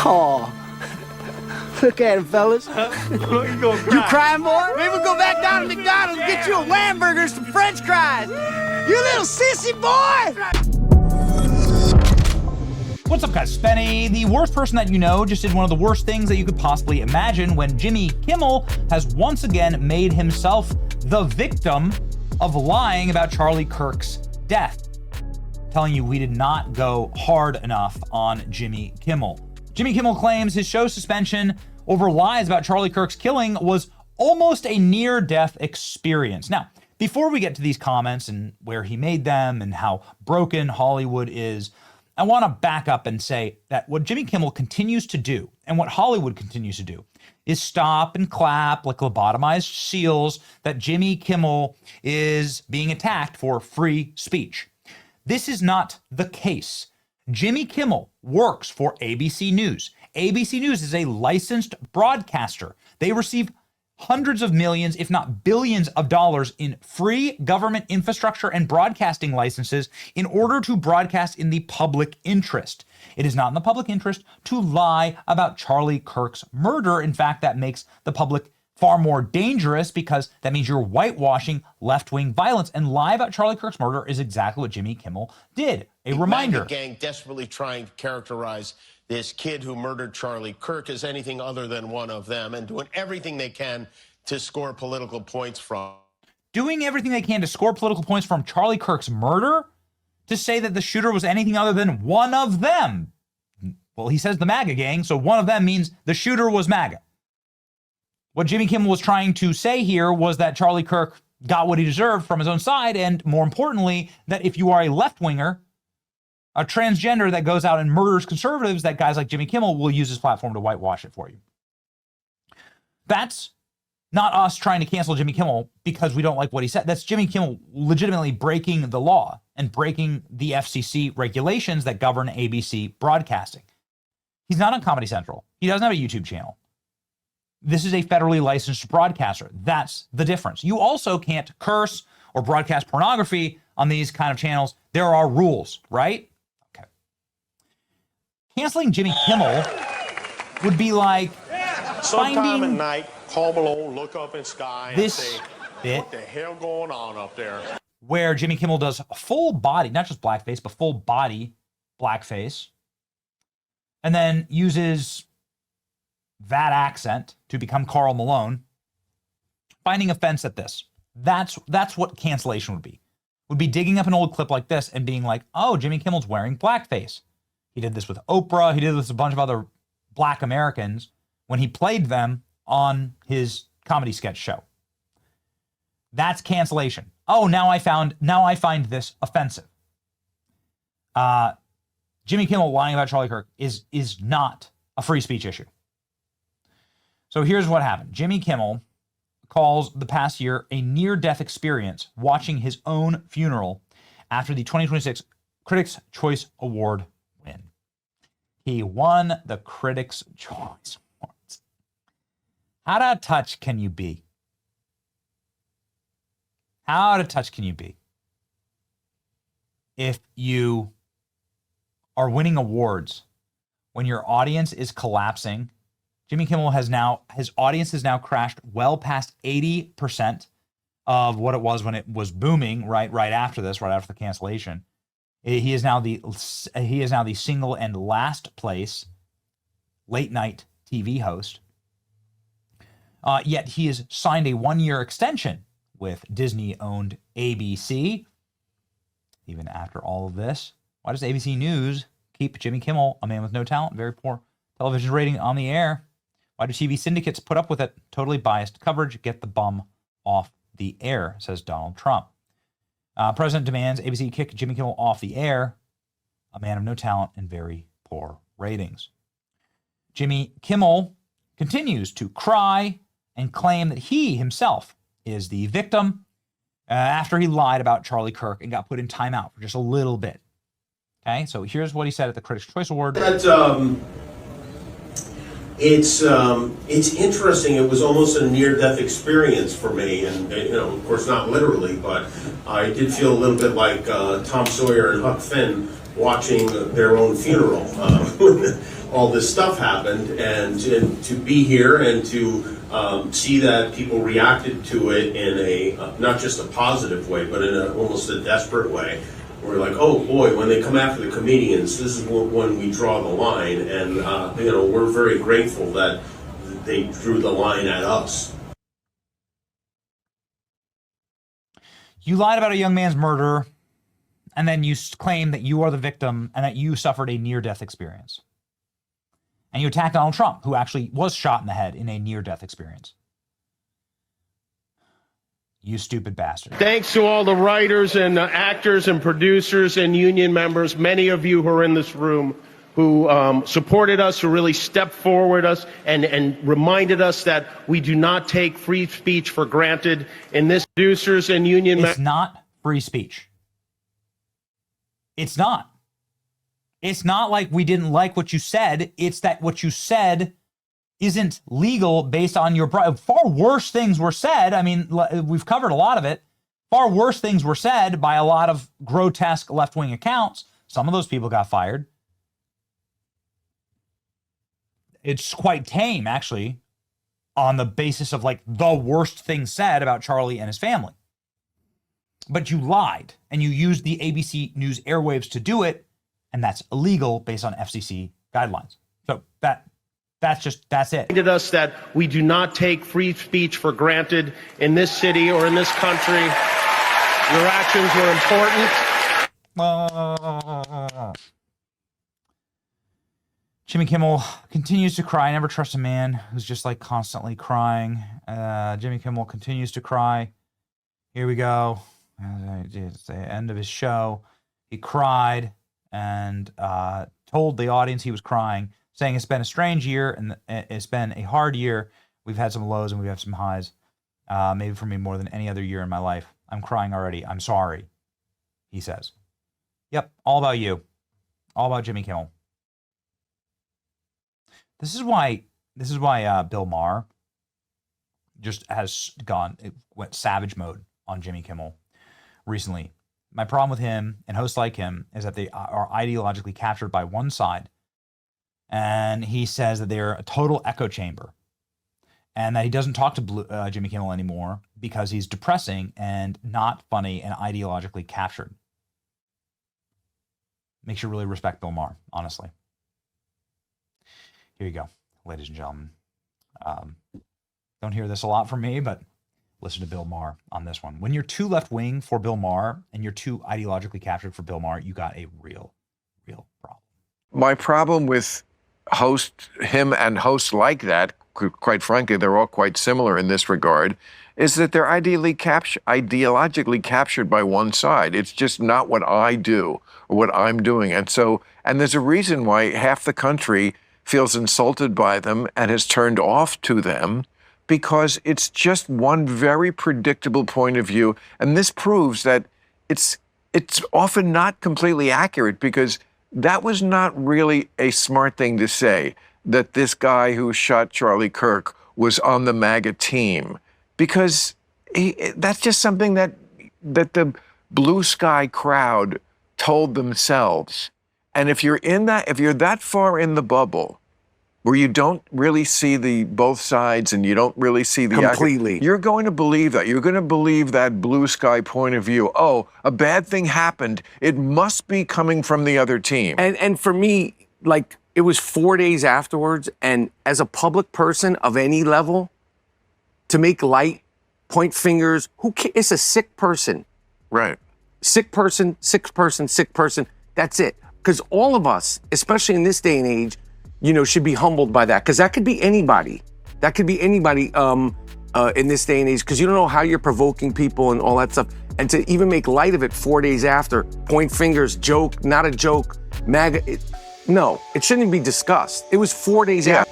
Oh, look at him, fellas. You crying, boy? Maybe we'll go back down to McDonald's and get you a Whamburger and some French fries. You little sissy boy! What's up, guys? Spenny. The worst person that you know just did one of the worst things that you could possibly imagine when Jimmy Kimmel has once again made himself the victim of lying about Charlie Kirk's death. I'm telling you, we did not go hard enough on Jimmy Kimmel. Jimmy Kimmel claims his show suspension over lies about Charlie Kirk's killing was almost a near-death experience. Now, before we get to these comments and where he made them and how broken Hollywood is, I want to back up and say that what Jimmy Kimmel continues to do and what Hollywood continues to do is stop and clap like lobotomized seals that Jimmy Kimmel is being attacked for free speech. This is not the case. Jimmy Kimmel works for ABC News. ABC News is a licensed broadcaster. They receive hundreds of millions, if not billions of dollars in free government infrastructure and broadcasting licenses in order to broadcast in the public interest. It is not in the public interest to lie about Charlie Kirk's murder. In fact, that makes the public far more dangerous because that means you're whitewashing left-wing violence. And lie about Charlie Kirk's murder is exactly what Jimmy Kimmel did. A reminder. The gang desperately trying to characterize this kid who murdered Charlie Kirk as anything other than one of them and doing everything they can to score political points from. Doing everything they can to score political points from Charlie Kirk's murder? To say that the shooter was anything other than one of them? Well, he says the MAGA gang, so one of them means the shooter was MAGA. What Jimmy Kimmel was trying to say here was that Charlie Kirk got what he deserved from his own side, and more importantly, that if you are a left-winger, a transgender that goes out and murders conservatives, that guys like Jimmy Kimmel will use his platform to whitewash it for you. That's not us trying to cancel Jimmy Kimmel because we don't like what he said. That's Jimmy Kimmel legitimately breaking the law and breaking the FCC regulations that govern ABC broadcasting. He's not on Comedy Central. He doesn't have a YouTube channel. This is a federally licensed broadcaster. That's the difference. You also can't curse or broadcast pornography on these kind of channels. There are rules, right? Okay. Canceling Jimmy Kimmel would be like sometime at night, call below, look up in sky and this say, bit what the hell going on up there? Where Jimmy Kimmel does full body, not just blackface, but full body blackface, and then uses that accent to become Carl Malone, finding offense at this. That's what cancellation would be digging up an old clip like this and being like, oh, Jimmy Kimmel's wearing blackface. He did this with Oprah. He did this with a bunch of other black Americans when he played them on his comedy sketch show. That's cancellation. Oh, now I find this offensive. Jimmy Kimmel lying about Charlie Kirk is not a free speech issue. So here's what happened. Jimmy Kimmel calls the past year a near-death experience watching his own funeral after the 2026 Critics' Choice Award win. He won the Critics' Choice Awards. How out of touch can you be? How out of touch can you be if you are winning awards when your audience is collapsing? Jimmy Kimmel his audience has now crashed well past 80% of what it was when it was booming right after the cancellation. He is now the single and last place late night TV host. Yet he has signed a 1-year extension with Disney-owned ABC. Even after all of this, why does ABC News keep Jimmy Kimmel, a man with no talent, very poor television rating, on the air? Why do TV syndicates put up with it? Totally biased coverage. Get the bum off the air, says Donald Trump. President demands ABC kick Jimmy Kimmel off the air. A man of no talent and very poor ratings. Jimmy Kimmel continues to cry and claim that he himself is the victim after he lied about Charlie Kirk and got put in timeout for just a little bit. Okay, so here's what he said at the Critics' Choice Award. It's interesting. It was almost a near-death experience for me, and of course, not literally, but I did feel a little bit like Tom Sawyer and Huck Finn watching their own funeral. all this stuff happened, and to be here and to see that people reacted to it in a not just a positive way, but in almost a desperate way. We're like, oh boy, when they come after the comedians, this is when we draw the line, and we're very grateful that they drew the line at us. You lied about a young man's murder, and then you claim that you are the victim and that you suffered a near-death experience. And you attacked Donald Trump, who actually was shot in the head in a near-death experience. You stupid bastard. Thanks to all the writers and actors and producers and union members, many of you who are in this room, who supported us, who really stepped forward us and reminded us that we do not take free speech for granted. In this, producers and union members. It's not free speech. It's not. It's not like we didn't like what you said. It's that what you said isn't legal based on your... Far worse things were said. I mean, we've covered a lot of it. Far worse things were said by a lot of grotesque left-wing accounts. Some of those people got fired. It's quite tame, actually, on the basis of like the worst thing said about Charlie and his family. But you lied, and you used the ABC News airwaves to do it, and that's illegal based on FCC guidelines. So that's it. Reminded us that we do not take free speech for granted in this city or in this country. Your actions were important. Jimmy Kimmel continues to cry. I never trust a man who's just like constantly crying. Jimmy Kimmel continues to cry. Here we go. It's the end of his show. He cried and told the audience he was crying, saying it's been a strange year and it's been a hard year. We've had some lows and we've had some highs. Maybe for me more than any other year in my life. I'm crying already. I'm sorry, he says. Yep, all about you. All about Jimmy Kimmel. This is why Bill Maher just went savage mode on Jimmy Kimmel recently. My problem with him and hosts like him is that they are ideologically captured by one side. And he says that they're a total echo chamber and that he doesn't talk to Jimmy Kimmel anymore because he's depressing and not funny and ideologically captured. Makes you really respect Bill Maher, honestly. Here you go, ladies and gentlemen. Don't hear this a lot from me, but listen to Bill Maher on this one. When you're too left-wing for Bill Maher and you're too ideologically captured for Bill Maher, you got a real problem. My problem with him and hosts like that, quite frankly, they're all quite similar in this regard, is that they're ideologically captured by one side. It's just not what I do or what I'm doing. And there's a reason why half the country feels insulted by them and has turned off to them, because it's just one very predictable point of view. And this proves that it's often not completely accurate, because that was not really a smart thing to say, that this guy who shot Charlie Kirk was on the MAGA team, because that's just something that the blue sky crowd told themselves. And if you're that far in the bubble where you don't really see both sides and you don't really see the completely, you're going to believe that. You're going to believe that blue sky point of view. Oh, a bad thing happened. It must be coming from the other team. And for me, like, it was 4 days afterwards, and as a public person of any level, to make light, point fingers, it's a sick person. Right. Sick person, sick person, sick person. That's it. Because all of us, especially in this day and age, should be humbled by that. Because that could be anybody. That could be anybody in this day and age. Because you don't know how you're provoking people and all that stuff. And to even make light of it 4 days after, point fingers, joke, not a joke, MAGA. No, it shouldn't be discussed. It was 4 days after.